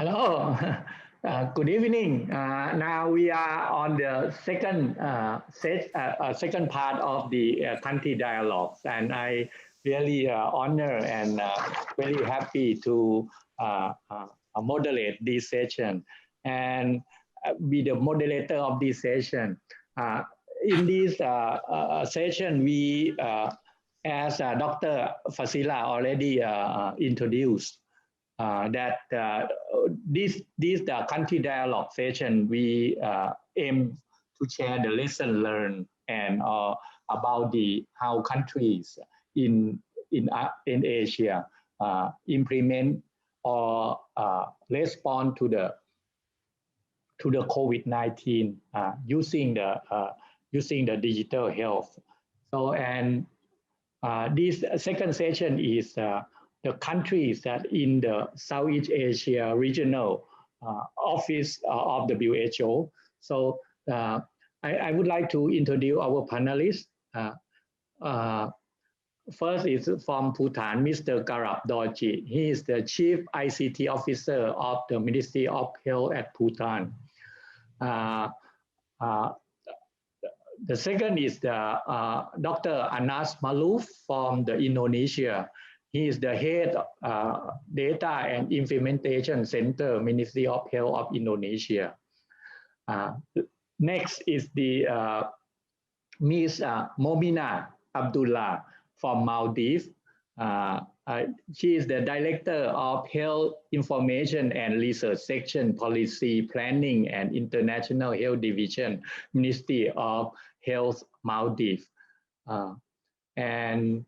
Hello, good evening. Now we are on the second part of the country dialogues, and I really honor and very happy to moderate this session and be the moderator of this session. Uh, in this session, we, as Dr. Fasila already introduced, that this the country dialogue session we aim to share the lesson learned and about the how countries in Asia implement or respond to the COVID-19 using the digital health. So and this second session is the countries that in the Southeast Asia regional office of WHO. So I would like to introduce our panelists. First is from Bhutan, Mr. Garab Dorji. He is the Chief ICT Officer of the Ministry of Health at Bhutan. The second is Dr. Anas Maluf from the Indonesia. He is the head Data and Implementation Center, Ministry of Health of Indonesia. Next is the Ms. Momina Abdullah from Maldives. She is the Director of Health Information and Research Section, Policy Planning and International Health Division, Ministry of Health, Maldives. And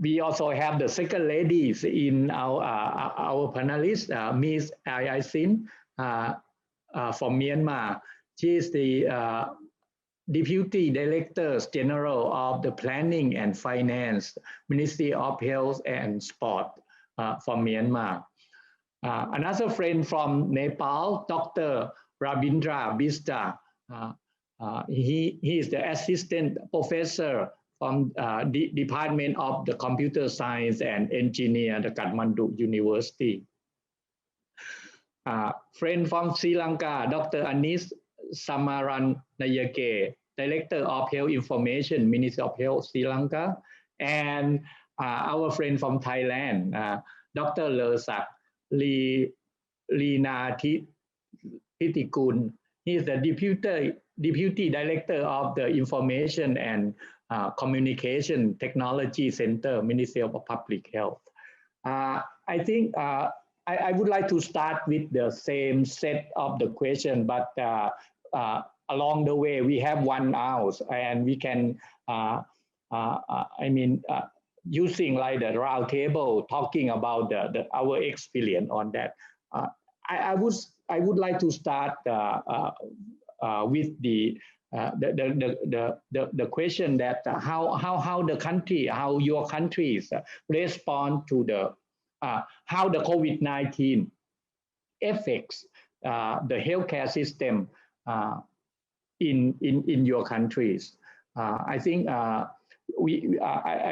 we also have the second ladies in our panelists, Ms. Ai Sin from Myanmar. She is the Deputy Director General of the Planning and Finance, Ministry of Health and Sport from Myanmar. Another friend from Nepal, Dr. Rabindra Bista. He is the Assistant Professor from the Department of the Computer Science and Engineer, the Kathmandu University. Friend from Sri Lanka, Dr. Anis Samaranayake, Director of Health Information, Ministry of Health, Sri Lanka. And our friend from Thailand, Dr. Lersak Lina Titikun. He is the Deputy Director of the Information and Communication Technology Center, Ministry of Public Health. I think I would like to start with the same set of the question, but along the way we have 1 hour and we can, using like the round table, talking about our experience on that. I would like to start with the question that how the country, how your countries respond to the how the COVID-19 affects the healthcare system in your countries. I think I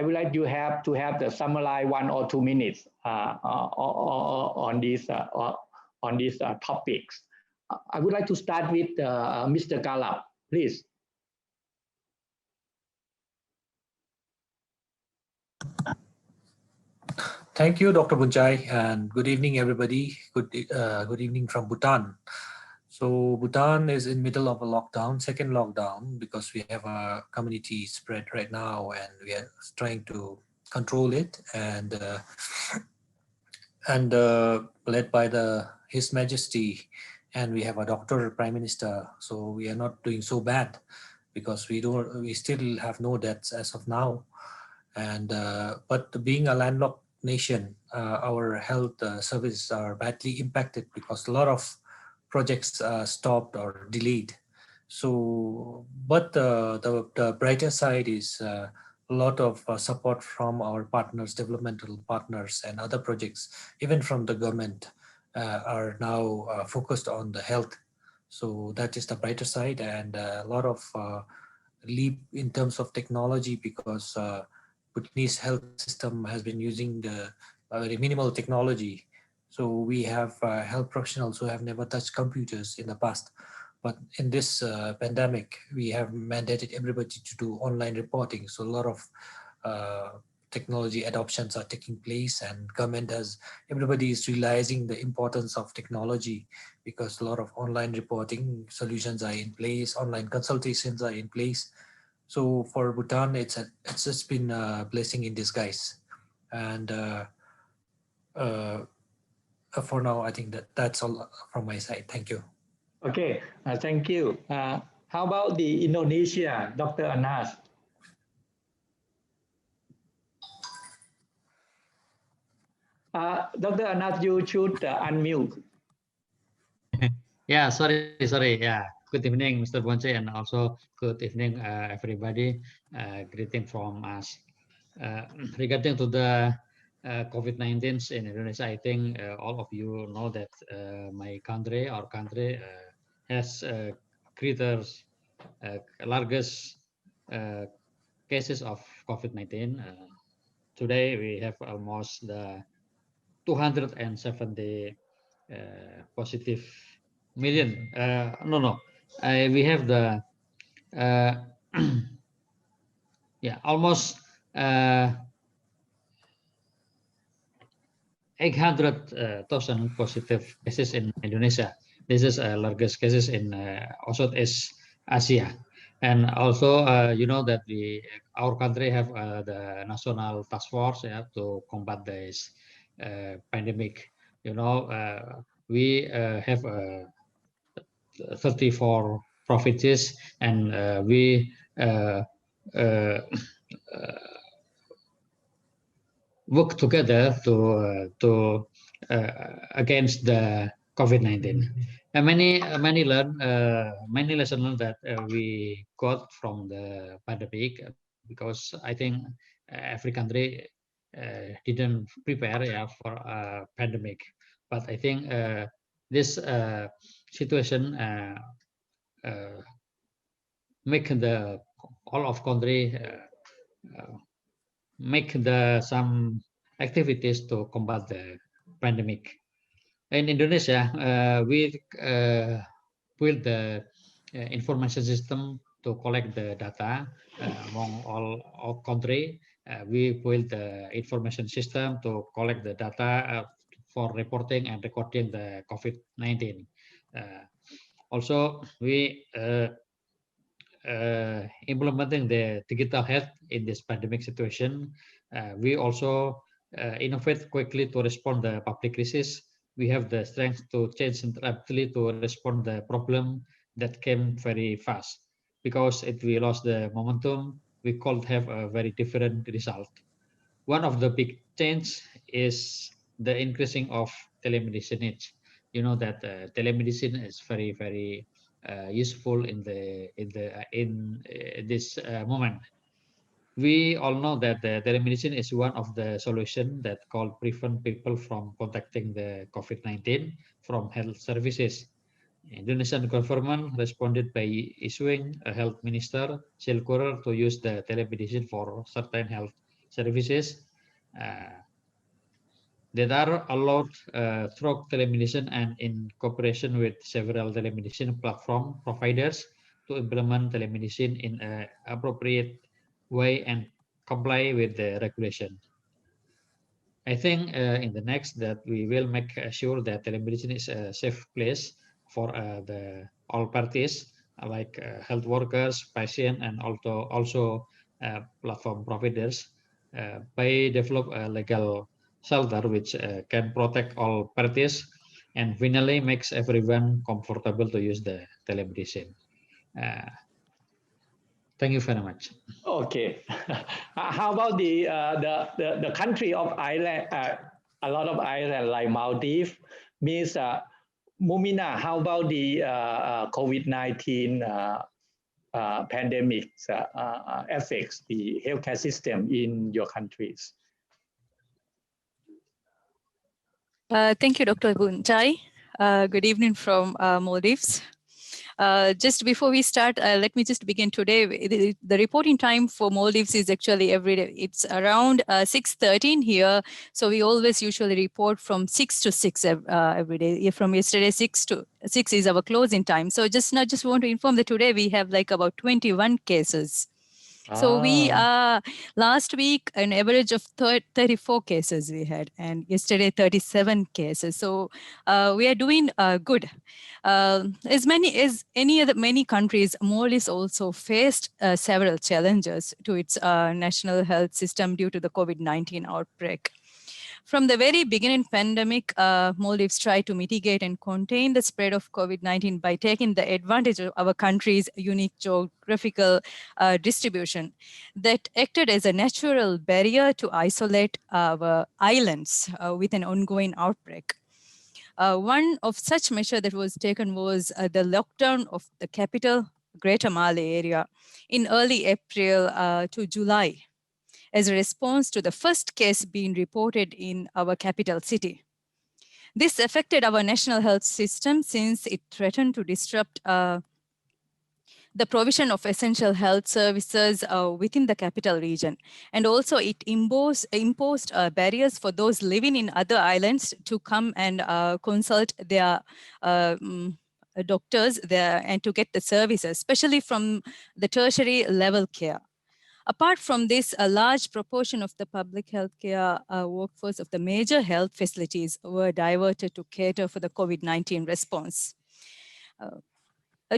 would like you have to have the summarize 1 or 2 minutes on these topics. I would like to start with Mr. Galap, please. Thank you, Dr. Bunjai, and good evening, everybody. Good evening from Bhutan. So Bhutan is in middle of a lockdown, second lockdown, because we have a community spread right now, and we are trying to control it, and led by His Majesty, and we have a doctor, Prime Minister. So we are not doing so bad because we still have no deaths as of now, and but being a landlocked nation, our health services are badly impacted because a lot of projects stopped or delayed. So, but the brighter side is a lot of support from our partners, developmental partners, and other projects, even from the government, are now focused on the health. So that is the brighter side, and a lot of leap in terms of technology, because Bhutanese health system has been using the very minimal technology. So we have health professionals who have never touched computers in the past. But in this pandemic, we have mandated everybody to do online reporting. So a lot of technology adoptions are taking place, and everybody is realizing the importance of technology, because a lot of online reporting solutions are in place, online consultations are in place. So for Bhutan, it's just been a blessing in disguise. And for now, I think that's all from my side. Thank you. Okay, thank you. How about the Indonesia, Dr. Anas? Dr. Anas, you should unmute. Yeah, sorry. Yeah, good evening, Mr. Bonce, and also good evening, everybody. Greeting from us. Regarding to the COVID-19 in Indonesia, I think all of you know that our country, has largest cases of COVID-19. Today we have almost the 270 positive million. We have the almost 800,000 positive cases in Indonesia. This is largest cases in Southeast Asia. And also, you know that our country have the national task force to combat this pandemic. You know, we have 34 provinces, and we work together to against the COVID-19. And many lessons learned that we got from the pandemic, because I think every country didn't prepare for a pandemic. But I think this situation make the all of country make some activities to combat the pandemic. In Indonesia, we build the information system to collect the data among all country. We build the information system to collect the data for reporting and recording the COVID-19. Also, we implementing the digital health in this pandemic situation. We also innovate quickly to respond the public crisis. We have the strength to change rapidly to respond the problem that came very fast. Because if we lost the momentum, we could have a very different result. One of the big change is the increasing of telemedicine. You know that telemedicine is very useful in this moment. We all know that the telemedicine is one of the solutions that can prevent people from contacting the COVID-19 from health services. Indonesian government responded by issuing a health minister circular to use the telemedicine for certain health services that are allowed through telemedicine, and in cooperation with several telemedicine platform providers to implement telemedicine in an appropriate way and comply with the regulation. I think in the next that we will make sure that telemedicine is a safe place for all parties, like health workers, patients, and also platform providers, by develop a legal shelter which can protect all parties and finally makes everyone comfortable to use the telemedicine. Thank you very much. Okay. How about the country of Ireland? A lot of island like Maldives. Means Mumina, how about the COVID-19 pandemic affects the healthcare system in your countries? Thank you, Dr. Bunchai. Good evening from Maldives. Just before we start, let me just begin today. The reporting time for Maldives is actually every day. It's around 6:13 here. So we always usually report from 6 to 6 every day. From yesterday, 6 to 6 is our closing time. So just want to inform that today we have like about 21 cases. So we last week an average of 34 cases we had, and yesterday 37 cases. So we are doing good. As many countries, Maldives also faced several challenges to its national health system due to the COVID-19 outbreak. From the very beginning pandemic, Maldives tried to mitigate and contain the spread of COVID-19 by taking the advantage of our country's unique geographical distribution that acted as a natural barrier to isolate our islands with an ongoing outbreak. One of such measures that was taken was the lockdown of the capital, Greater Malé area, in early April to July, as a response to the first case being reported in our capital city. This affected our national health system since it threatened to disrupt the provision of essential health services within the capital region. And also it imposed barriers for those living in other islands to come and consult their doctors there and to get the services, especially from the tertiary level care. Apart from this, a large proportion of the public healthcare workforce of the major health facilities were diverted to cater for the COVID-19 response.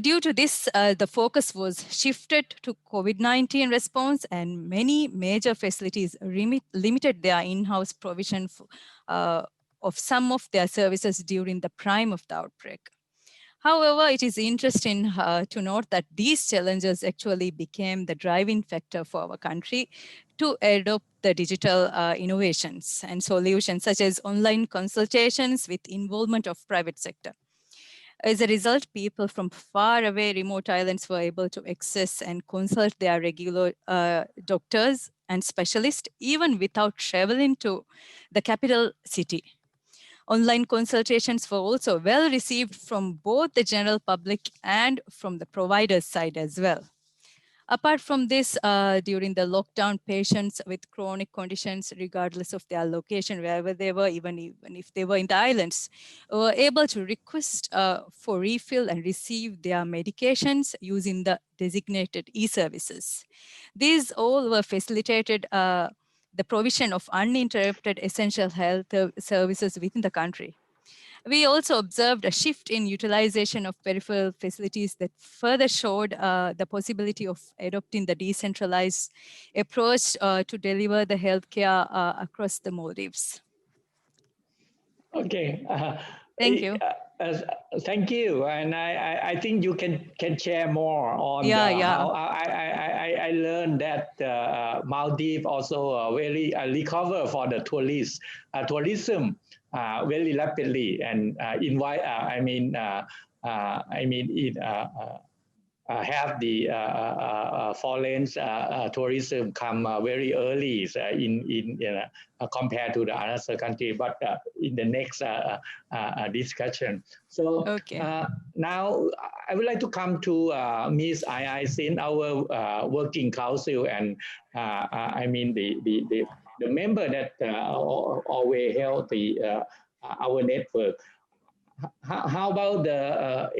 Due to this, the focus was shifted to COVID-19 response, and many major facilities limited their in-house provision of some of their services during the prime of the outbreak. However, it is interesting to note that these challenges actually became the driving factor for our country to adopt the digital innovations and solutions such as online consultations with involvement of private sector. As a result, people from far away remote islands were able to access and consult their regular doctors and specialists even without traveling to the capital city. Online consultations were also well received from both the general public and from the provider's side as well. Apart from this, during the lockdown, patients with chronic conditions, regardless of their location, wherever they were, even if they were in the islands, were able to request for refill and receive their medications using the designated e-services. These all were facilitated the provision of uninterrupted essential health services within the country. We also observed a shift in utilization of peripheral facilities that further showed the possibility of adopting the decentralized approach to deliver the healthcare across the Maldives. Okay. Thank you. Thank you, and I think you can share more on how I learned that Maldives also really recover for the tourism very rapidly, and invite. Have the foreign tourism come very early compared to the other country, but in the next discussion. So okay. Now I would like to come to Ms. Ai Sin, our working council, and the member that always help our network. How about the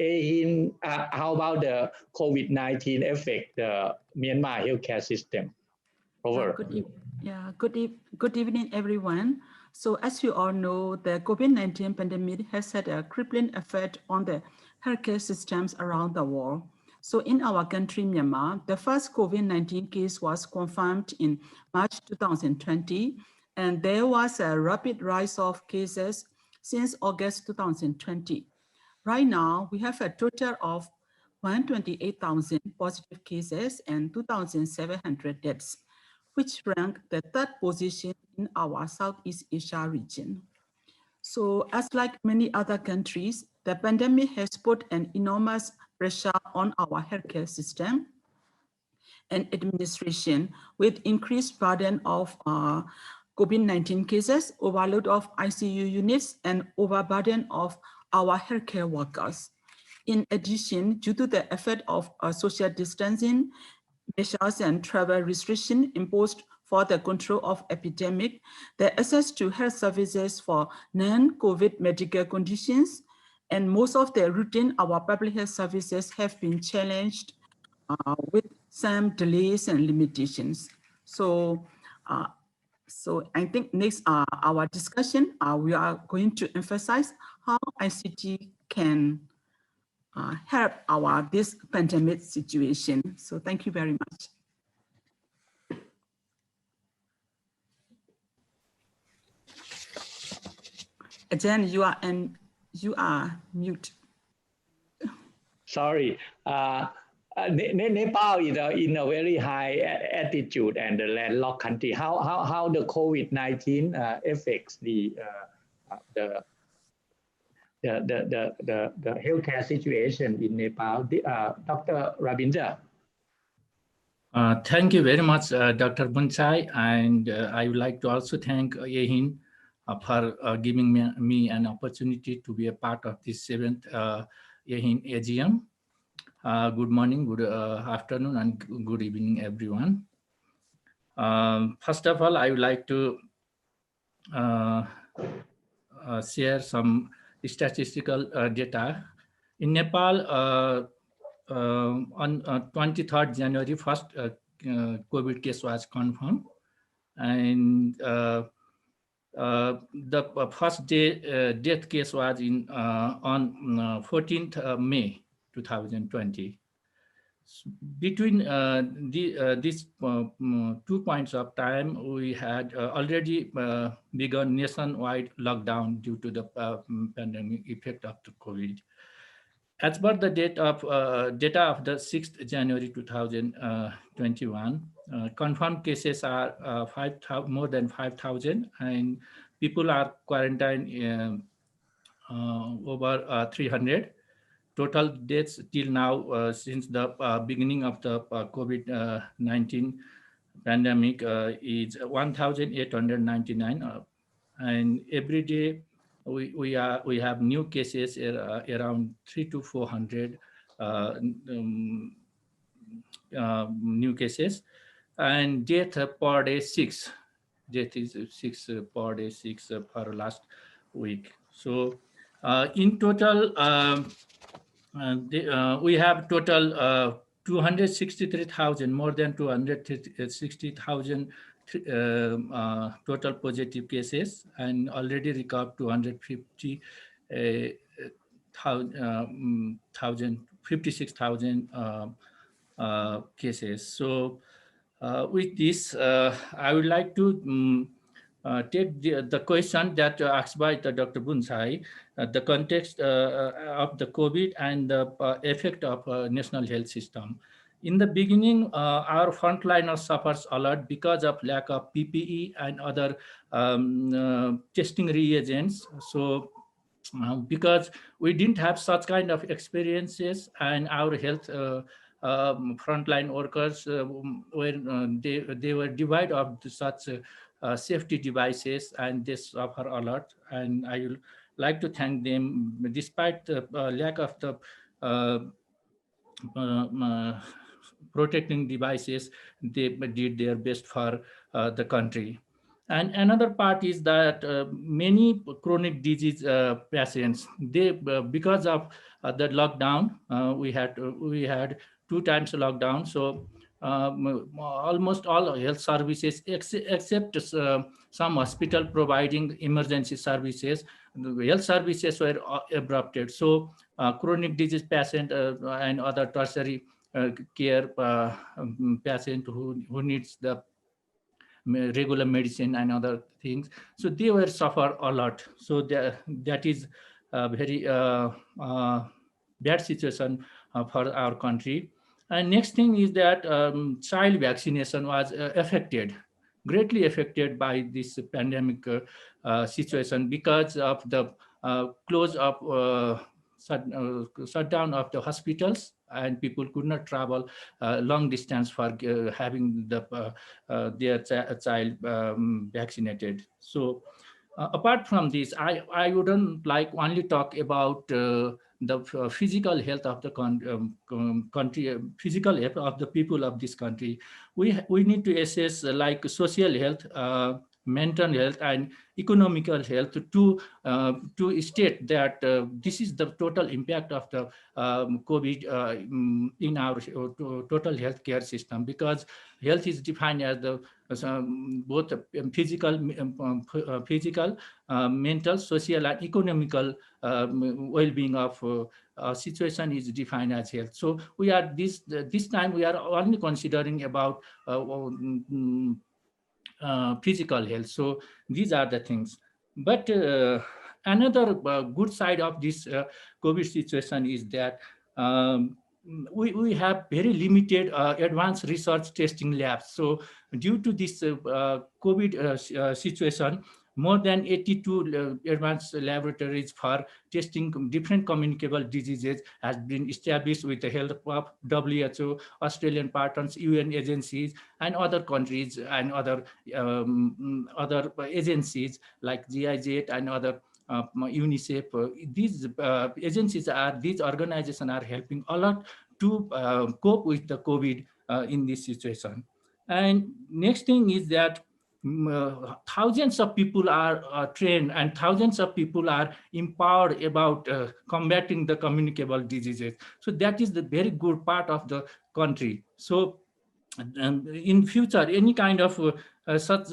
how about the COVID-19 affect the Myanmar healthcare system? Over. Good evening, everyone. So as you all know, the COVID-19 pandemic has had a crippling effect on the healthcare systems around the world. So in our country, Myanmar, the first COVID-19 case was confirmed in March 2020, and there was a rapid rise of cases since August 2020. Right now, we have a total of 128,000 positive cases and 2,700 deaths, which rank the third position in our Southeast Asia region. So as like many other countries, the pandemic has put an enormous pressure on our healthcare system and administration, with increased burden of COVID-19 cases, overload of ICU units, and overburden of our healthcare workers. In addition, due to the effect of social distancing measures and travel restriction imposed for the control of epidemic, the access to health services for non-COVID medical conditions and most of the routine our public health services have been challenged with some delays and limitations. So I think next our discussion, we are going to emphasize how ICT can help this pandemic situation. So thank you very much. Jen, you are mute. Sorry. Nepal is in a very high altitude and the landlocked country. How the COVID-19 affects the healthcare situation in Nepal? Dr. Ravindra. Thank you very much, Dr. Bunchai, and I would like to also thank Yehin for giving me an opportunity to be a part of this 7th Yehin AGM. Good morning, good afternoon, and good evening, everyone. First of all, I would like to share some statistical data. In Nepal, on 23rd January, first COVID case was confirmed, and the first day death case was on 14th May 2020. Between these 2 points of time, we had already begun nationwide lockdown due to the pandemic effect of the COVID. As per the data of the 6th January 2021, confirmed cases are more than 5,000, and people are quarantined over 300. Total deaths till now since the beginning of the COVID-19 pandemic is 1,899, and every day we have new cases around 300 to 400 new cases, and death per day 6. Death is 6 per day, 6 per last week. So in total, we have total 263,000, more than 260,000 total positive cases, and already recovered 56,000 cases. So with this, I would like to take the question that asked by Dr. Bunsai, the context of the COVID and the effect of national health system. In the beginning, our frontliners suffers a lot because of lack of PPE and other testing reagents. So because we didn't have such kind of experiences, and our health frontline workers they were devoid of such safety devices, and they suffer a lot. And I would like to thank them. Despite the lack of the protecting devices, they did their best for the country. And another part is that many chronic disease patients, they because of the lockdown, we had 2 times lockdown. So almost all health services except some hospital providing emergency services, the health services were abrupted. So chronic disease patient and other tertiary care patient who needs the regular medicine and other things, so they were suffer a lot. So that is a very bad situation for our country. And next thing is that child vaccination was greatly affected by this pandemic situation, because of the close of shutdown of the hospitals, and people could not travel long distance for having their child vaccinated. So apart from this, I wouldn't like only talk about the the physical health of the country, physical health of the people of this country. We need to assess like social health, mental health, and economical health to state that this is the total impact of the COVID in our total healthcare system, because health is defined as the both physical, mental, social, and economical well-being of situation is defined as health. So we are this time we are only considering about physical health. So these are the things. But another good side of this COVID situation is that we have very limited advanced research testing labs. So due to this COVID situation, more than 82 advanced laboratories for testing different communicable diseases has been established with the help of WHO, Australian partners, UN agencies, and other countries and other agencies like GIZ and other UNICEF. These agencies these organizations are helping a lot to cope with the COVID in this situation. And next thing is that thousands of people are trained and thousands of people are empowered about combating the communicable diseases. So that is the very good part of the country. So in future, any kind of such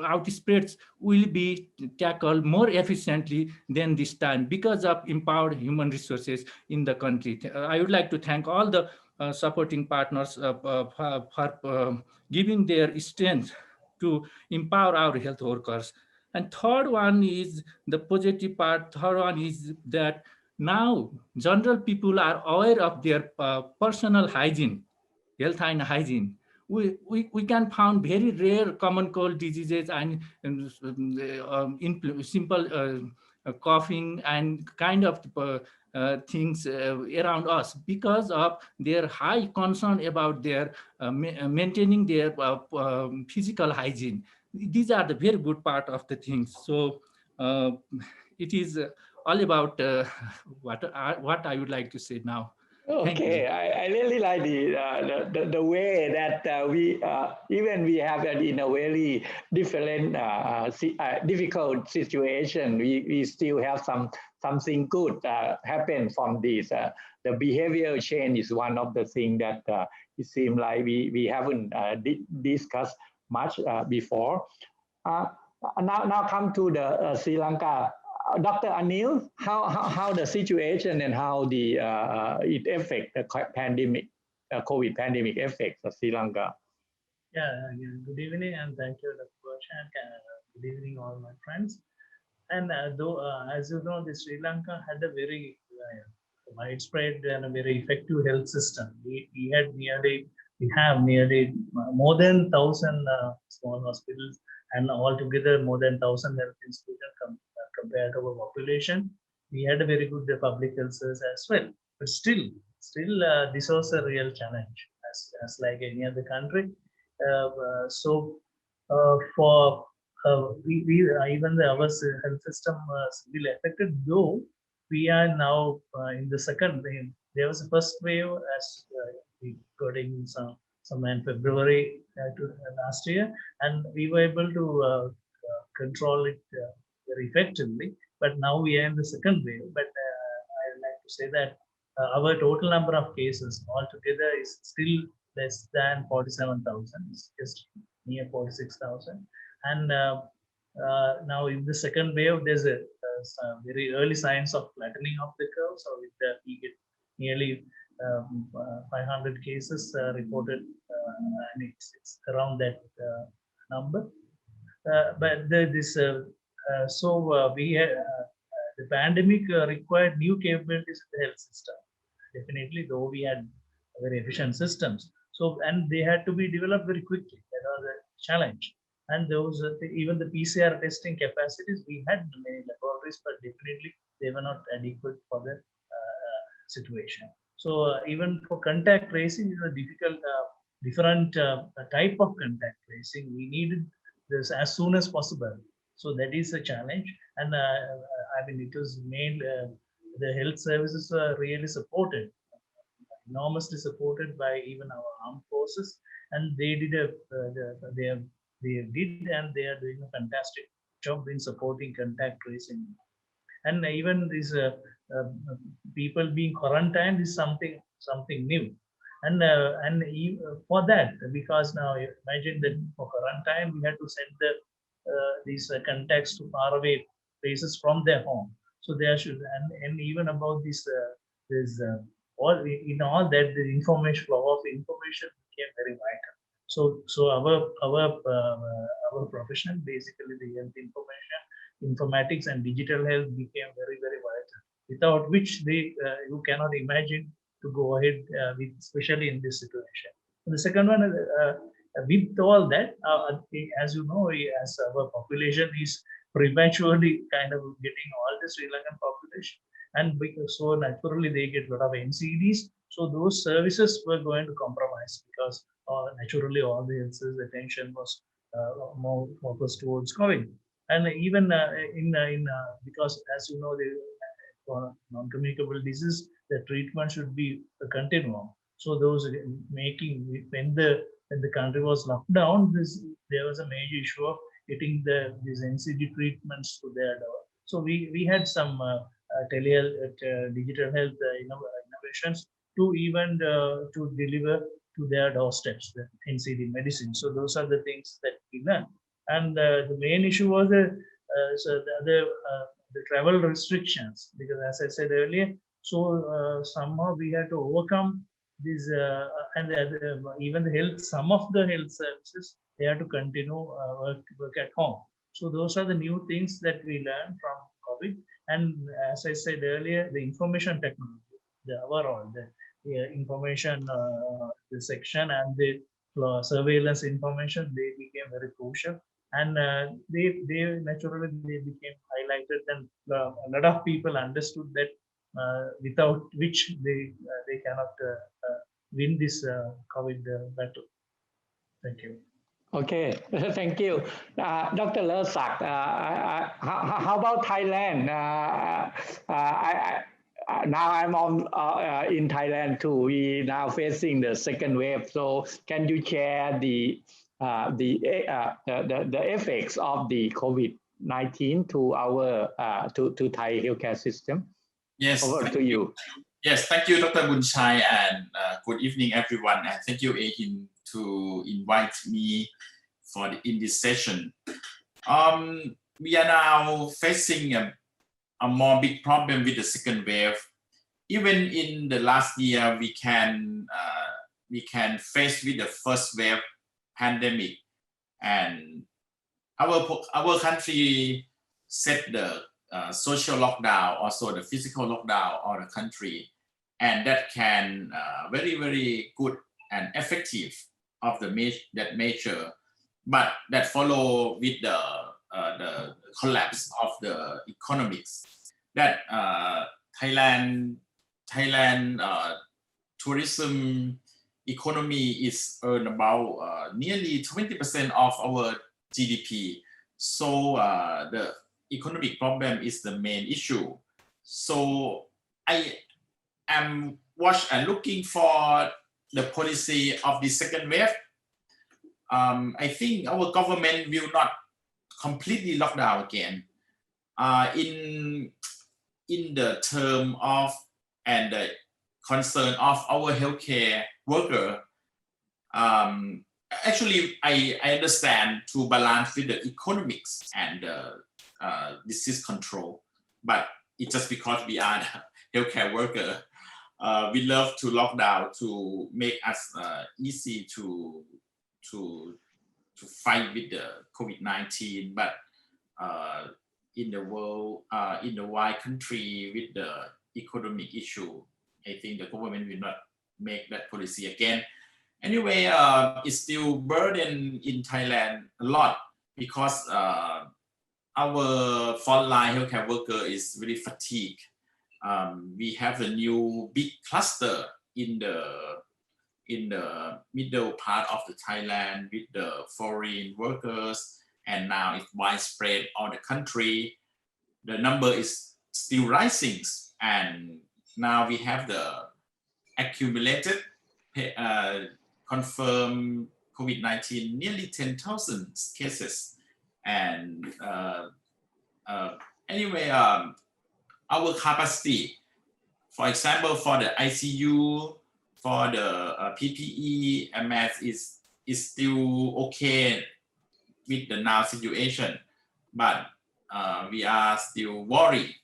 outspreads will be tackled more efficiently than this time because of empowered human resources in the country. I would like to thank all the supporting partners for giving their strength to empower our health workers. And third one is the positive part. Third one is that now general people are aware of their personal hygiene, health and hygiene. We can find very rare common cold diseases and simple coughing and kind of things around us because of their high concern about their maintaining their physical hygiene. These are the very good part of the things. So it is all about what I would like to say now. Okay, I really like the way that we even we have it in a very different difficult situation. We still have something good happen from this. The behavior change is one of the things that it seems like we haven't discussed much before. Now come to the Sri Lanka. Dr. Anil, how the situation and how the it affect the pandemic, COVID pandemic affects Sri Lanka? Yeah, good evening and thank you, Dr. Bhutan. Good evening, all my friends. And though, as you know, the Sri Lanka had a very widespread and a very effective health system. We have nearly more than 1,000 small hospitals, and altogether more than 1,000 health institutions compared to our population. We had a very good public health service as well. But still, this was a real challenge, as like any other country. For even our health system was really affected, though we are now in the second wave. There was a first wave as we got in somewhere in February last year, and we were able to control it very effectively. But now we are in the second wave. But I would like to say that our total number of cases altogether is still less than 47,000. It's just near 46,000. And now in the second wave, there's some very early signs of flattening of the curve. So with the we get nearly 500 cases reported, and it's around that number. But the pandemic required new capabilities in the health system. Definitely, though we had very efficient systems. So, and they had to be developed very quickly. That was a challenge. And those, even the PCR testing capacities, we had many laboratories, but definitely they were not adequate for the situation. So even for contact tracing, is a difficult, different type of contact tracing. We needed this as soon as possible. So that is a challenge. And I mean, it was made the health services were really supported, enormously supported by even our armed forces, and they did and they are doing a fantastic job in supporting contact tracing. And even these uh, people being quarantined is something new. And for that, because now imagine that for quarantine we had to send these contacts to faraway places from their home. So there should, and even about this all in all that, the information flow of information became very vital. So our profession, basically the health information, informatics and digital health, became very vital, without which you cannot imagine to go ahead with, especially in this situation. And the second one, with all that, as you know, as our population is prematurely kind of getting all the Sri Lankan population, and because so naturally they get a lot of NCDs, so those services were going to compromise, because naturally all the health attention was more focused towards COVID. And even because, as you know, for non-communicable disease, the treatment should be a continuum. So those making, when the country was locked down, there was a major issue of getting these NCD treatments to their door. So we had some digital health innovations to even to deliver to their doorsteps the NCD medicine. So those are the things that we learned. And the main issue was the travel restrictions, because as I said earlier, so somehow we had to overcome these and even the health, some of the health services, they had to continue work at home. So those are the new things that we learned from COVID. And as I said earlier, the information technology, the overall the information the section and the surveillance information, they became very crucial. And they naturally they became highlighted, and a lot of people understood that without which they cannot win this COVID battle. Thank you. Okay, thank you. Dr. Lersak, how about Thailand? Now I'm in Thailand too. We now facing the second wave. So can you share the effects of the COVID-19 to our to Thai healthcare system? Yes. Over to you. Yes, thank you, Dr. Bunchai, and good evening, everyone. And thank you, Ehin, to invite me in this session. We are now facing a more big problem with the second wave. Even in the last year, we can face with the first wave pandemic, and our country set the social lockdown, also the physical lockdown on the country, and that can very good and effective of that measure, but that follow with the collapse of the economics. That Thailand tourism economy is earn about nearly 20% of our GDP. So the economic problem is the main issue. So I am looking for the policy of the second wave. I think our government will not completely lock down again. In the term of and the concern of our healthcare worker, actually I understand to balance with the economics and disease control, but it's just because we are healthcare worker. We love to lock down to make us easy to fight with the COVID-19, but in the world, in the wide country with the economic issue, I think the government will not make that policy again. Anyway, it's still burden in Thailand a lot because our frontline healthcare worker is really fatigued. We have a new big cluster in the middle part of the Thailand with the foreign workers, and now it's widespread all the country. The number is still rising, and now we have the accumulated confirmed COVID-19 nearly 10,000 cases, and anyway, our capacity, for example, for the ICU, for the PPE and mask is still okay with the now situation, but we are still worried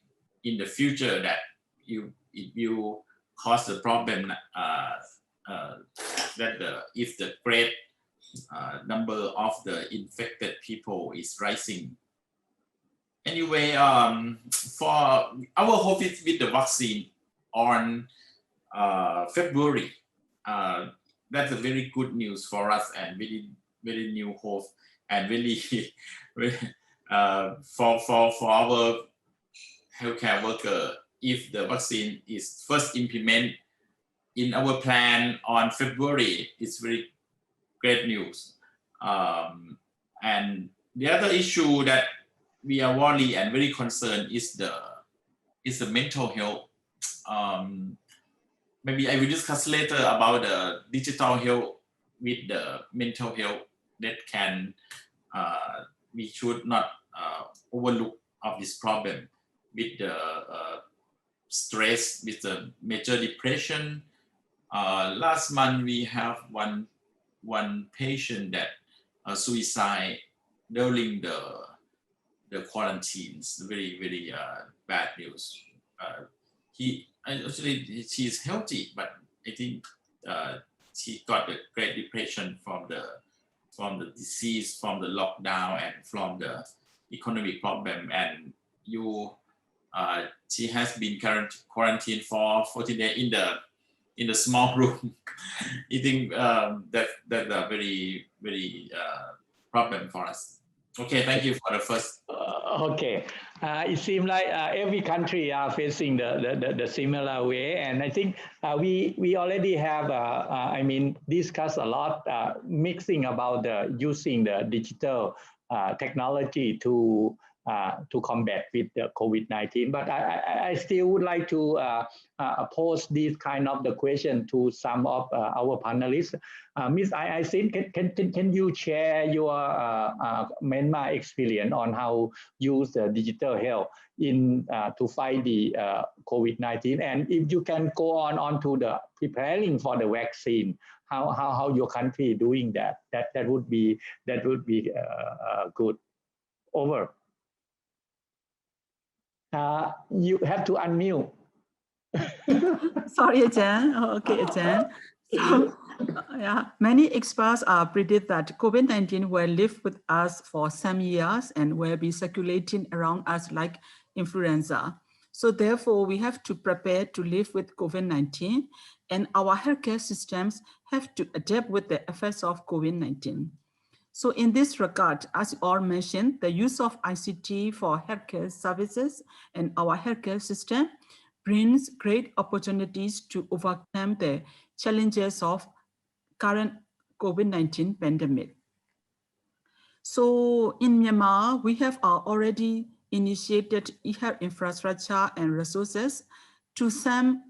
in the future that it will cause the problem that if the great number of the infected people is rising. Anyway, for our hope is with the vaccine on February. That's a very good news for us and very new hope and really for our healthcare worker. If the vaccine is first implemented in our plan on February, it's very great news. And the other issue that we are worried and very concerned is the mental health. Maybe I will discuss later about the digital health with the mental health that can we should not overlook of this problem with the stress, with the major depression. Last month we have one patient that suicide during the quarantines. Very bad news. She's healthy, but I think she got a great depression from the disease, from the lockdown, and from the economic problem. And she has been quarantined for 14 days in the small room. I think that's a very problem for us. Okay, thank you for the first. Okay, it seems like every country are facing the similar way, and I think we already have discussed a lot mixing about using the digital technology to combat with the COVID-19. But I still would like to pose this kind of the question to some of our panelists. Ms. I think can you share your Myanmar experience on how use the digital health in to fight the COVID-19, and if you can go on to the preparing for the vaccine, how your country doing that would be good. Over. You have to unmute. Sorry, Ajahn. Okay, Ajahn. So, yeah, many experts predict that COVID-19 will live with us for some years and will be circulating around us like influenza. So therefore, we have to prepare to live with COVID-19, and our healthcare systems have to adapt with the effects of COVID-19. So in this regard, as you all mentioned, the use of ICT for healthcare services and our healthcare system brings great opportunities to overcome the challenges of current COVID-19 pandemic. So in Myanmar, we have already initiated e-health infrastructure and resources to some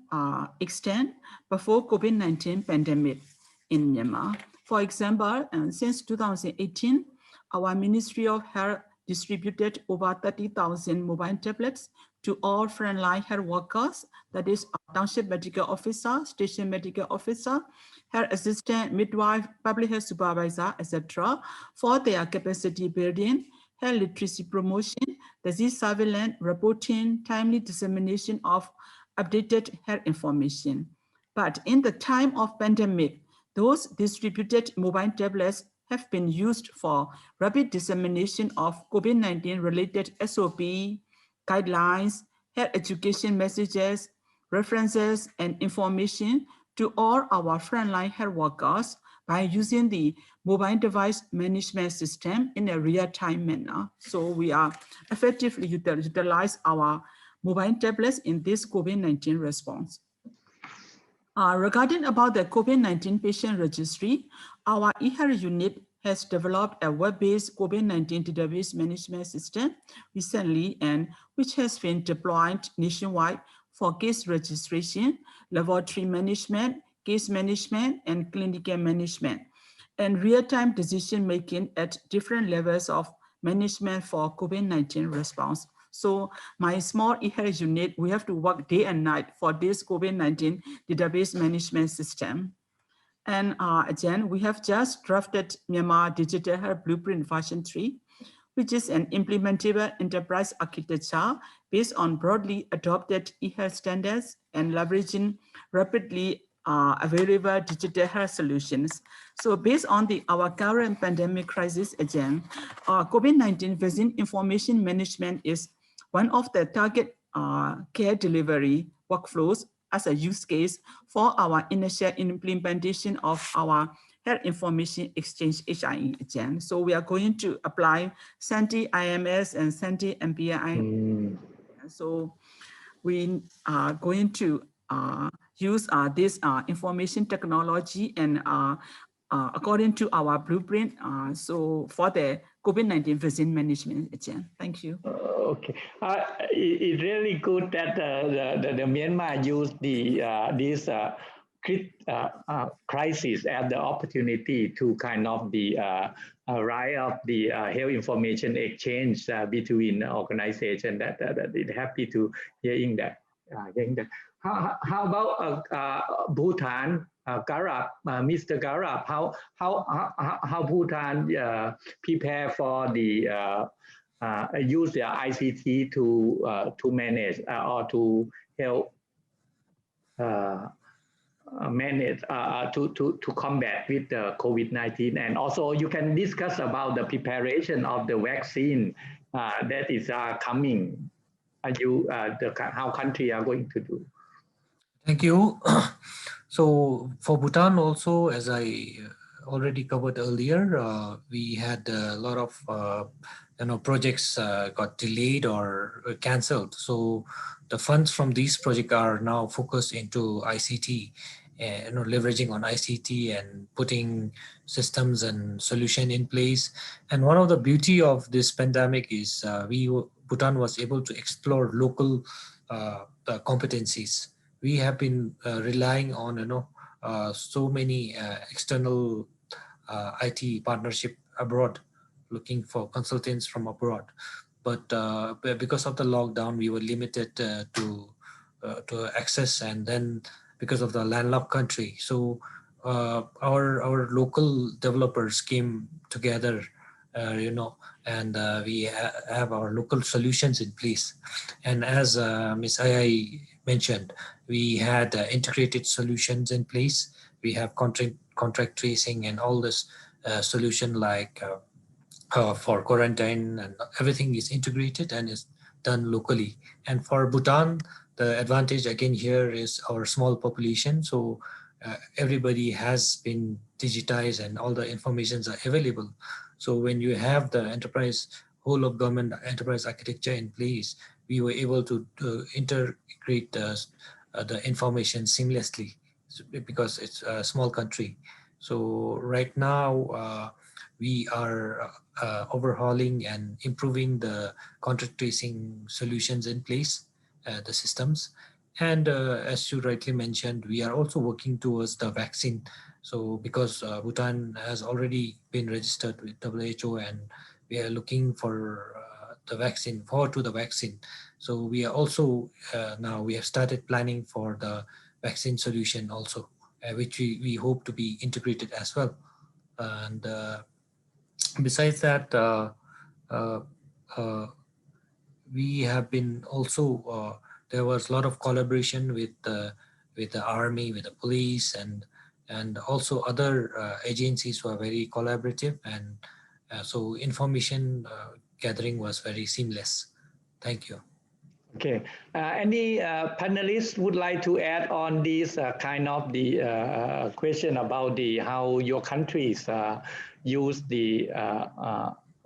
extent before COVID-19 pandemic in Myanmar. For example, since 2018, our Ministry of Health distributed over 30,000 mobile tablets to all frontline health workers, that is township medical officer, station medical officer, health assistant, midwife, public health supervisor, etc., for their capacity building, health literacy promotion, disease surveillance, reporting, timely dissemination of updated health information. But in the time of pandemic, those distributed mobile tablets have been used for rapid dissemination of COVID-19 related SOP, guidelines, health education messages, references, and information to all our frontline health workers by using the mobile device management system in a real-time manner. So we are effectively utilize our mobile tablets in this COVID-19 response. Regarding about the COVID-19 patient registry, our e-health unit has developed a web-based COVID-19 database management system recently, and which has been deployed nationwide for case registration, laboratory management, case management, and clinical management, and real-time decision-making at different levels of management for COVID-19 response. So my small eHealth unit, we have to work day and night for this COVID-19 database management system. And again, we have just drafted Myanmar Digital Health Blueprint version 3, which is an implementable enterprise architecture based on broadly adopted eHealth standards and leveraging rapidly available digital health solutions. So based on our current pandemic crisis, again, COVID-19 vaccine information management is one of the target care delivery workflows as a use case for our initial implementation of our Health Information Exchange HIE again. So we are going to apply SANTI IMS and SANTI MPI. So we are going to use this information technology and according to our blueprint, so for the COVID-19 vaccine management again. Thank you. Okay, it's really good that the Myanmar used this crisis as the opportunity to kind of rise up the health information exchange between organizations. That happy to hearing that. How about Bhutan? Garab, Mr. Garab, how Bhutan prepare for the use their ICT to manage or to help manage to combat with the COVID-19, and also you can discuss about the preparation of the vaccine that is coming. How country are going to do? Thank you. So for Bhutan also, as I already covered earlier, we had a lot of projects got delayed or cancelled. So the funds from these projects are now focused into ICT, leveraging on ICT and putting systems and solution in place. And one of the beauty of this pandemic is Bhutan was able to explore local competencies. We have been relying on so many external IT partnership abroad, looking for consultants from abroad. But because of the lockdown, we were limited to access, and then because of the landlocked country, so our local developers came together, and we have our local solutions in place. And as Ms. Ayai mentioned, we had integrated solutions in place. We have contract tracing and all this solution like for quarantine, and everything is integrated and is done locally. And for Bhutan, the advantage again here is our small population. So everybody has been digitized and all the informations are available. So when you have the enterprise, whole of government enterprise architecture in place, we were able to integrate the information seamlessly because it's a small country. So right now we are overhauling and improving the contact tracing solutions in place, the systems. And as you rightly mentioned, we are also working towards the vaccine. So because Bhutan has already been registered with WHO, and we are looking for the vaccine, forward to the vaccine. So we are also now we have started planning for the vaccine solution also, which we hope to be integrated as well. And besides that, we have been also there was a lot of collaboration with the army, with the police, and also other agencies who are very collaborative, and so information gathering was very seamless. Thank you. Okay. Any panelists would like to add on this kind of the question about how your countries use the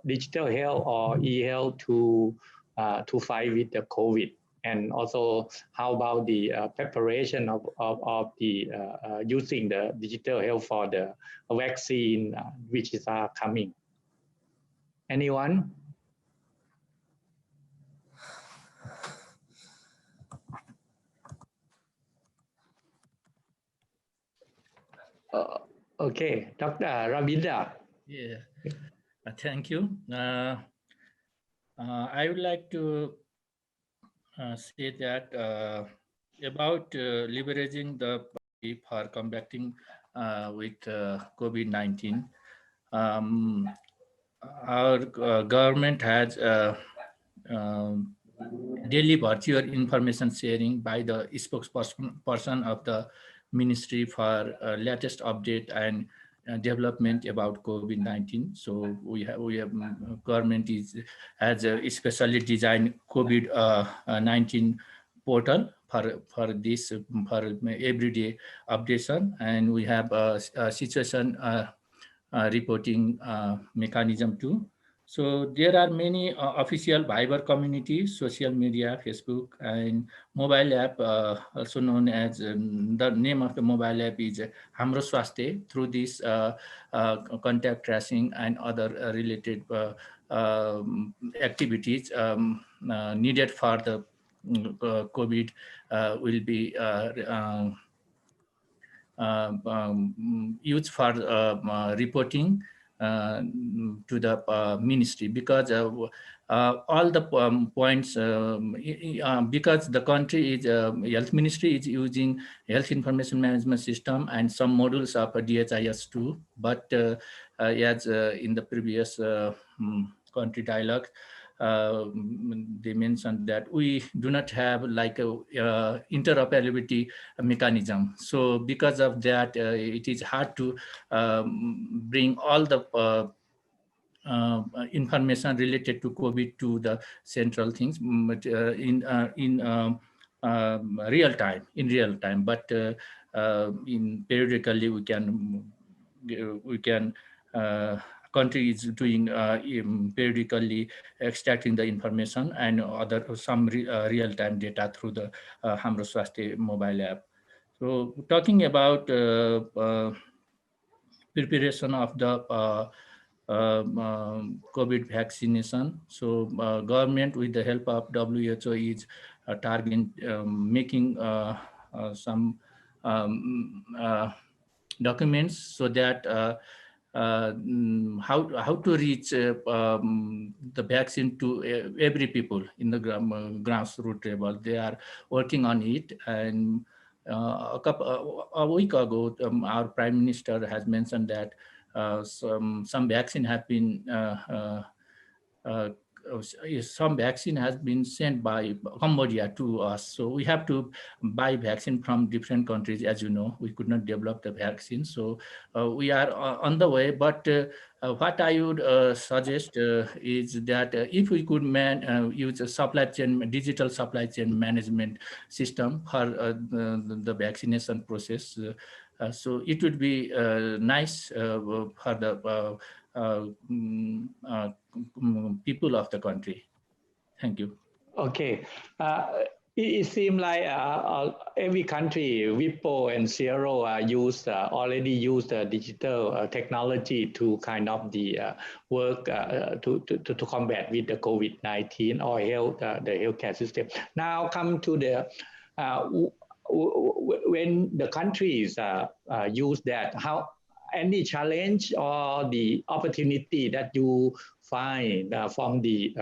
digital health or e-health to fight with the COVID? And also, how about the preparation of the using the digital health for the vaccine which is coming? Anyone? Okay, Dr. Ravindra. Yeah, thank you. I would like to say that about leveraging the for combating with COVID-19. Our government has daily virtual information sharing by the spokesperson of the ministry for latest update and development about COVID-19. So we have government has a specially designed COVID-19 portal for this for everyday updation, and we have a situation reporting mechanism too. So there are many official Viber communities, social media, Facebook, and mobile app, also known as the name of the mobile app is Hamro Swaste. Through this contact tracing and other related activities needed for the COVID will be used for reporting to the ministry, because all the points, because the country is health ministry is using health information management system and some modules of DHIS too. But as in the previous country dialogue, they mentioned that we do not have like a interoperability mechanism. So because of that, it is hard to bring all the information related to COVID to the central things, but in real time. But in periodically we can country is doing periodically extracting the information and other some real-time data through the Hamro Swaste mobile app. So talking about preparation of the COVID vaccination. So government with the help of WHO is targeting making some documents so that how to reach the vaccine to every people in the grassroots level. They are working on it, and a week ago, our Prime Minister has mentioned that some vaccine have been some vaccine has been sent by Cambodia to us. So we have to buy vaccine from different countries. As you know, we could not develop the vaccine. So we are on the way. But what I would suggest is that if we could use a supply chain, digital supply chain management system for the vaccination process, so it would be nice for the people of the country. Thank you. Okay. It seems like every country, Wipro and Zero already use the digital technology to kind of the work to combat with the COVID-19 or health the healthcare system. Now come to the when the countries use that, how any challenge or the opportunity that you find from the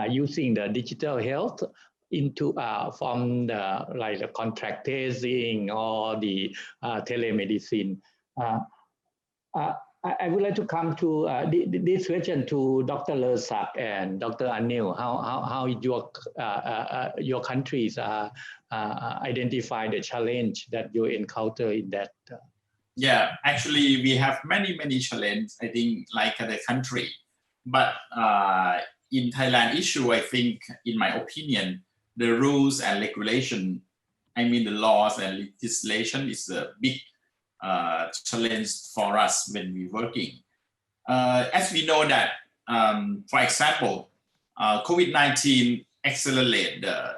using the digital health into from the like the contract tracing or the telemedicine. I would like to come to this question to Dr. Lersak and Dr. Anil. How your countries identify the challenge that you encounter in that? Yeah, actually, we have many challenges, I think, like the country. But in Thailand issue, I think, in my opinion, the rules and regulation, I mean the laws and legislation is a big challenge for us when we're working. As we know that, for example, COVID-19 accelerate the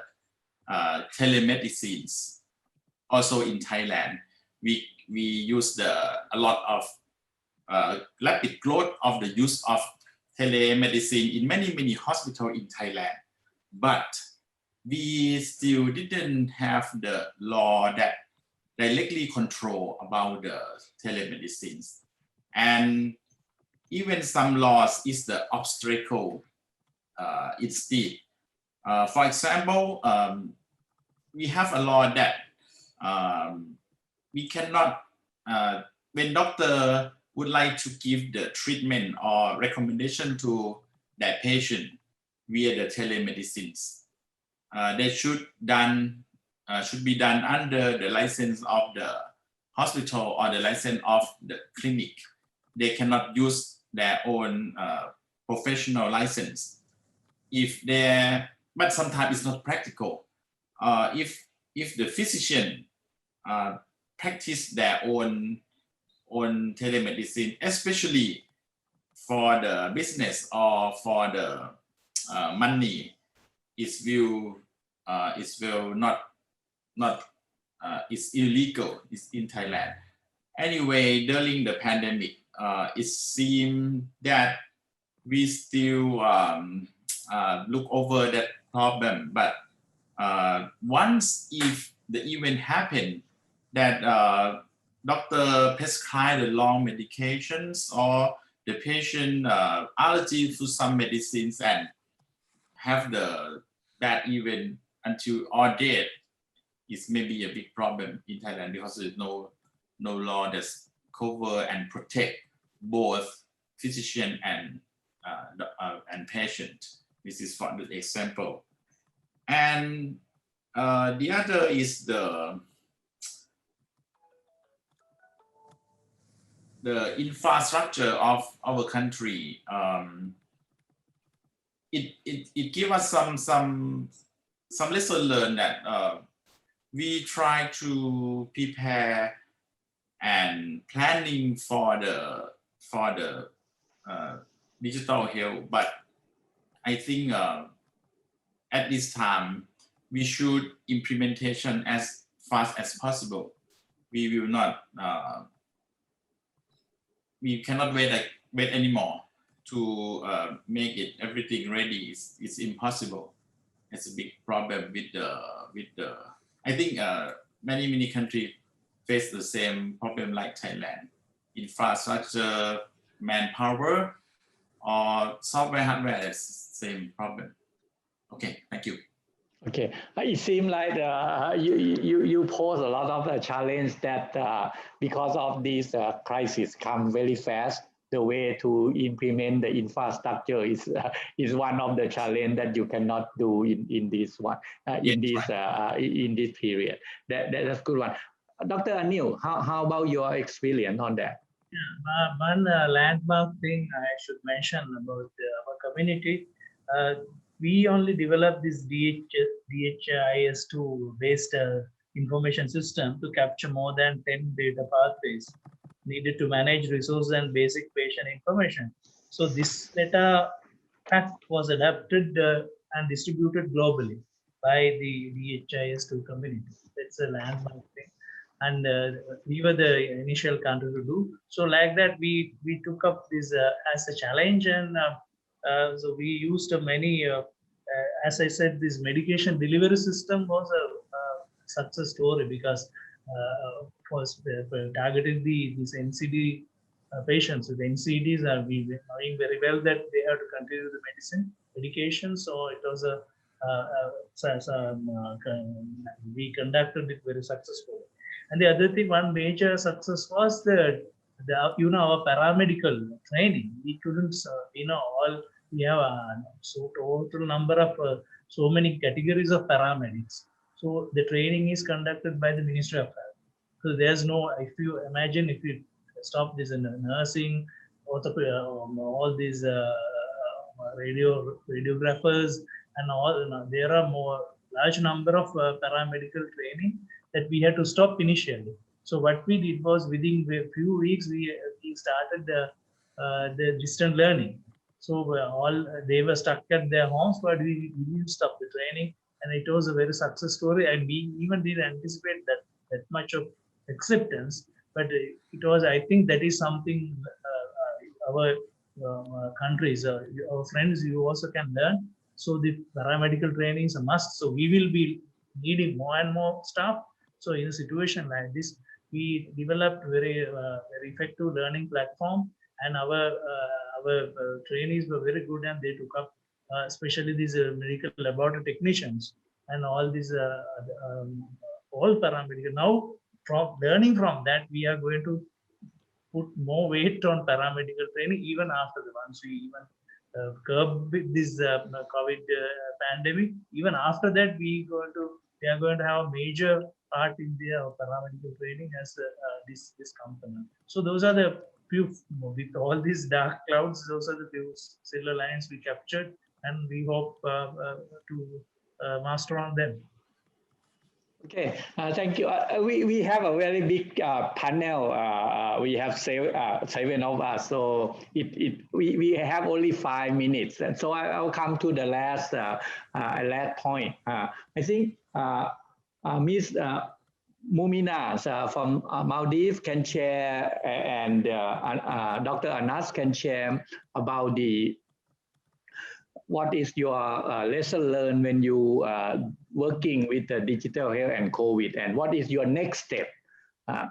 telemedicines. Also in Thailand, we use a lot of rapid growth of the use of telemedicine in many hospitals in Thailand, but we still didn't have the law that directly control about the telemedicines, and even some laws is the obstacle instead. For example, we have a law that we cannot, when doctor would like to give the treatment or recommendation to that patient via the telemedicines, they should be done under the license of the hospital or the license of the clinic. They cannot use their own professional license. But sometimes it's not practical. If the physician practice their own telemedicine, especially for the business or for the money, it will not it's illegal. It's in Thailand. Anyway, during the pandemic, it seemed that we still look over that problem. But once if the event happened that doctor prescribe the wrong medications or the patient allergy to some medicines and have that event until or dead, is maybe a big problem in Thailand because there's no law that cover and protect both physician and patient. This is for the example. And the other is the infrastructure of our country. It gives us some lesson learned that we try to prepare and planning for the digital health, but I think at this time we should implementation as fast as possible. We will not we cannot wait anymore to make it everything ready. It's impossible. It's a big problem with the I think many countries face the same problem like Thailand. Infrastructure, manpower, or software, hardware is same problem. Okay, thank you. Okay, it seems like you pose a lot of challenge that because of this crisis come very fast. The way to implement the infrastructure is one of the challenge that you cannot do in this one in this period. That's good one. Dr. Anil, how about your experience on that? Yeah, one landmark thing I should mention about our community. We only developed this DHIS2 based information system to capture more than 10 data pathways needed to manage resource and basic patient information. So this data pack was adapted and distributed globally by the DHIS2 community. That's a landmark thing. And we were the initial country to do. So like that, we took up this as a challenge, and so we used many, as I said, this medication delivery system was a success story because was targeting these NCD patients. So the NCDs are knowing very well that they have to continue the medication. So it was we conducted it very successfully. And the other thing, one major success was our paramedical training. We couldn't, we have so total number of so many categories of paramedics. So the training is conducted by the Ministry of Health. So there's no, if you imagine, if you stop this in nursing, all these radiographers and all, there are more large number of paramedical training that we had to stop initially. So what we did was within a few weeks we started the distant learning. So all they were stuck at their homes, but we didn't stop the training, and it was a very success story. And we even didn't anticipate that much of acceptance. But it was, I think, that is something our countries, our friends, you also can learn. So the paramedical training is a must. So we will be needing more and more staff. So in a situation like this, we developed very effective learning platform, and our trainees were very good, and they took up especially these medical laboratory technicians and all these all paramedical. Now from learning from that, we are going to put more weight on paramedical training even after the once we even curb this COVID pandemic. Even after that, we are going to have a major part in the paramedical training as this component. So those are the few, with all these dark clouds, those are the few silver lines we captured, and we hope to master on them. Okay, thank you. We have a very big panel. We have seven of us, so we have only 5 minutes, and so I'll come to the last point. I think Miss Mumina from Maldives can share, and Dr. Anas can share about what is your lesson learned when you working with the digital health and COVID, and what is your next step?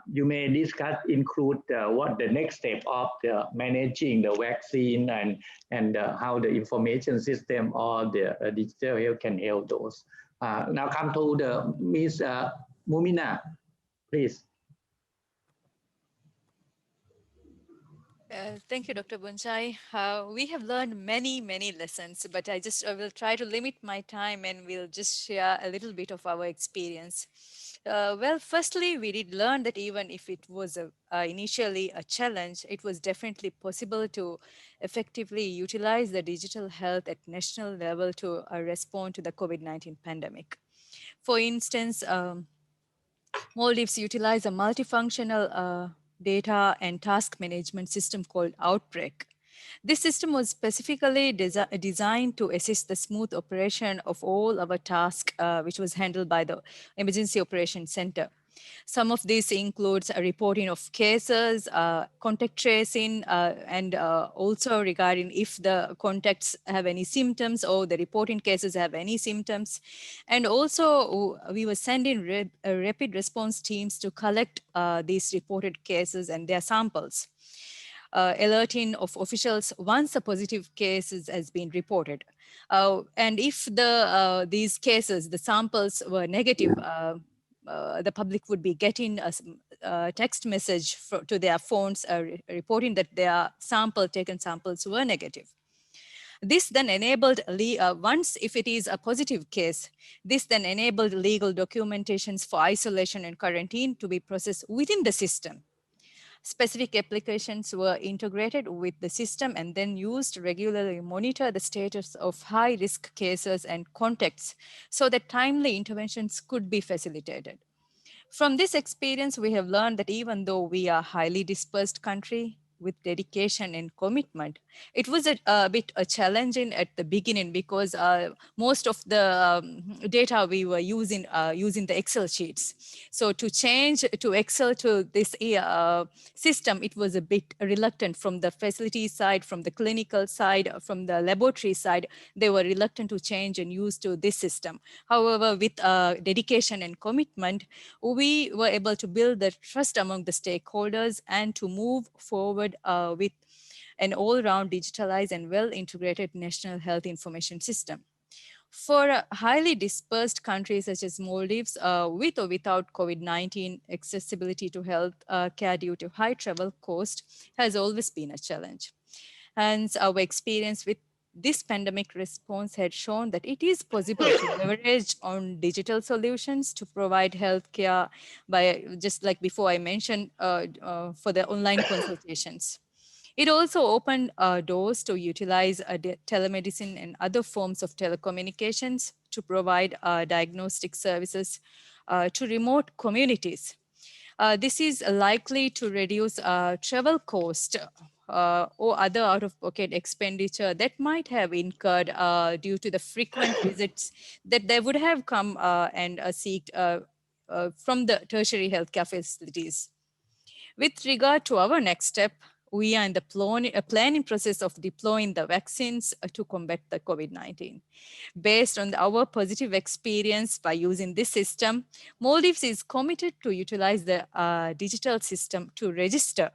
You may discuss, include what the next step of managing the vaccine and how the information system or the digital health can help those. Now come to the Ms. Mumina, please. Thank you, Dr. Bunchai. We have learned many, many lessons, but I will try to limit my time and we'll just share a little bit of our experience. Well, firstly, we did learn that even if it was initially a challenge, it was definitely possible to effectively utilize the digital health at national level to respond to the COVID-19 pandemic. For instance, Maldives utilize a multifunctional data and task management system called Outbreak. This system was specifically designed to assist the smooth operation of all our tasks, which was handled by the Emergency Operations Center. Some of these includes a reporting of cases, contact tracing, and also regarding if the contacts have any symptoms or the reporting cases have any symptoms. And also we were sending rapid response teams to collect these reported cases and their samples. Alerting of officials once a positive case has been reported. And if these cases, the samples were negative, the public would be getting a text message to their phones reporting that their taken samples were negative. This then enabled, once if it is a positive case, this then enabled legal documentations for isolation and quarantine to be processed within the system. Specific applications were integrated with the system and then used to regularly monitor the status of high-risk cases and contacts so that timely interventions could be facilitated. From this experience, we have learned that even though we are a highly dispersed country with dedication and commitment, it was a bit challenging at the beginning because most of the data we were using the Excel sheets. So to change to Excel to this system, it was a bit reluctant from the facility side, from the clinical side, from the laboratory side. They were reluctant to change and use to this system. However, with dedication and commitment, we were able to build the trust among the stakeholders and to move forward with an all-round digitalized and well-integrated national health information system. For highly dispersed countries such as Maldives, with or without COVID-19, accessibility to health care due to high travel cost has always been a challenge. Hence, our experience with this pandemic response had shown that it is possible to leverage on digital solutions to provide healthcare by, just like before I mentioned, for the online consultations. It also opened doors to utilize telemedicine and other forms of telecommunications to provide diagnostic services to remote communities. This is likely to reduce travel cost or other out-of-pocket expenditure that might have incurred due to the frequent visits that they would have come and seek from the tertiary healthcare facilities. With regard to our next step, we are in the planning process of deploying the vaccines to combat the COVID-19. Based on our positive experience by using this system, Maldives is committed to utilize the digital system to register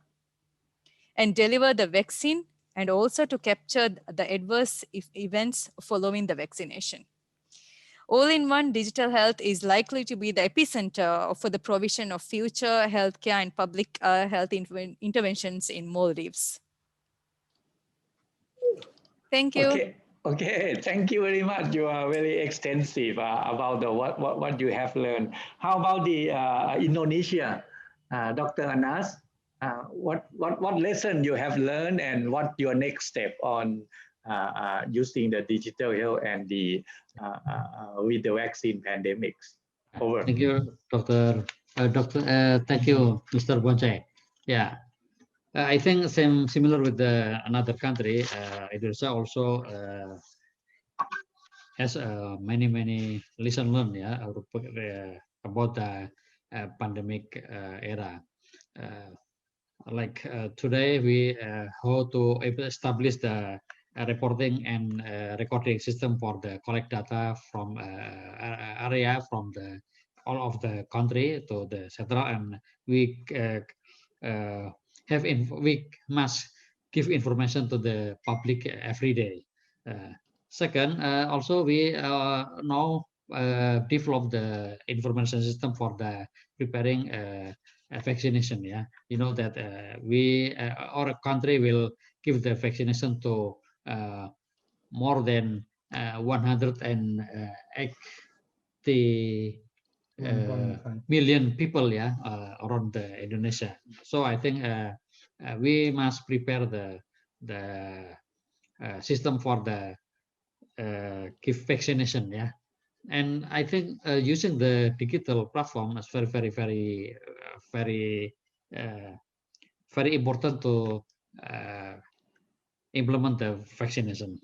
and deliver the vaccine and also to capture the adverse events following the vaccination. All-in-one digital health is likely to be the epicenter for the provision of future healthcare and public health interventions in Maldives. Thank you. Okay, thank you very much. You are very extensive about what you have learned. How about the Indonesia, Dr. Anas? What lesson you have learned and what your next step on using the digital health and the with the vaccine pandemics? Over. Thank you, Dr. Thank you, Mr. Bonchai. Yeah, I think similar with another country. Indonesia also has many lesson learned. Yeah, about the pandemic era. Like today, we how to establish the reporting and recording system for the collect data from area from the all of the country to the central, and we we must give information to the public every day. Second, also we now develop the information system for the preparing vaccination. Yeah, you know that our country will give the vaccination to more than 180 million people, yeah, around the Indonesia. So I think we must prepare the system for the give vaccination, yeah. And I think using the digital platform is very important to implement the vaccination.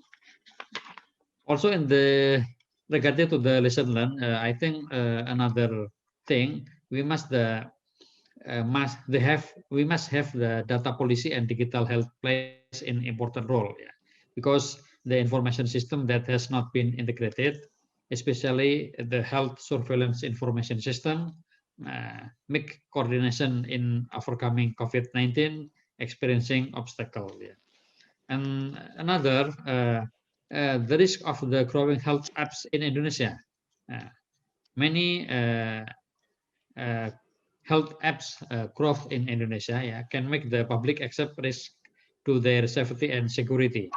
Also, in the regarding to the lesson learned, I think another thing we must have the data policy and digital health plays an important role, yeah, because the information system that has not been integrated, especially the health surveillance information system, make coordination in overcoming COVID-19 experiencing obstacle. Yeah. And another, the risk of the growing health apps in Indonesia. Many health apps growth in Indonesia, yeah, can make the public accept risk to their safety and security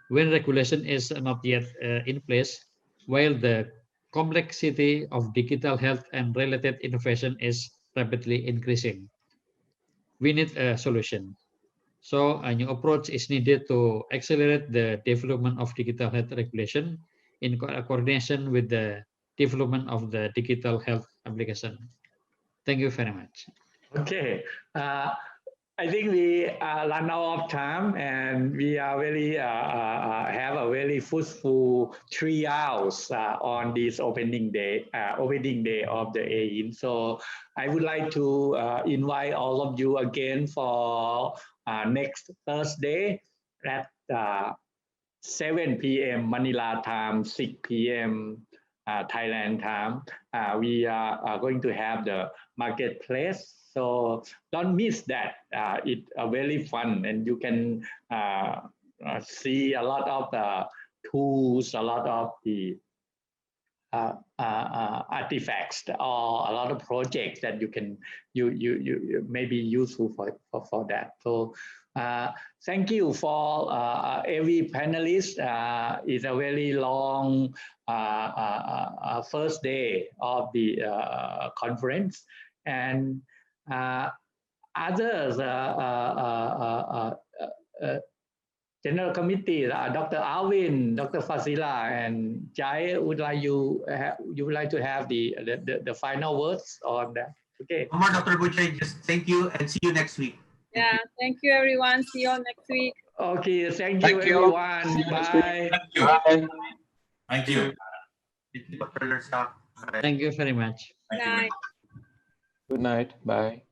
when regulation is not yet in place, while the complexity of digital health and related innovation is rapidly increasing. We need a solution. So a new approach is needed to accelerate the development of digital health regulation in coordination with the development of the digital health application. Thank you very much. Okay. I think we run out of time, and we are really have a very fruitful 3 hours on this opening day of the AIN. So I would like to invite all of you again for next Thursday at 7 p.m. Manila time, 6 p.m. Thailand time. We are going to have the marketplace. So don't miss that. It's very fun, and you can see a lot of the tools, a lot of the artifacts, or a lot of projects that you can you may be useful for that. So thank you for every panelist. It's a very long first day of the conference, and others, General Committee, Dr. Alvin, Dr. Fasila, and Jai, would like to have the final words on that? Okay. Omar, Dr. Buchay, just thank you and see you next week. Yeah, thank you everyone. See you all next week. Okay, thank you everyone. Bye. Thank you. Thank you very much. Thank you. Night. Good night. Bye.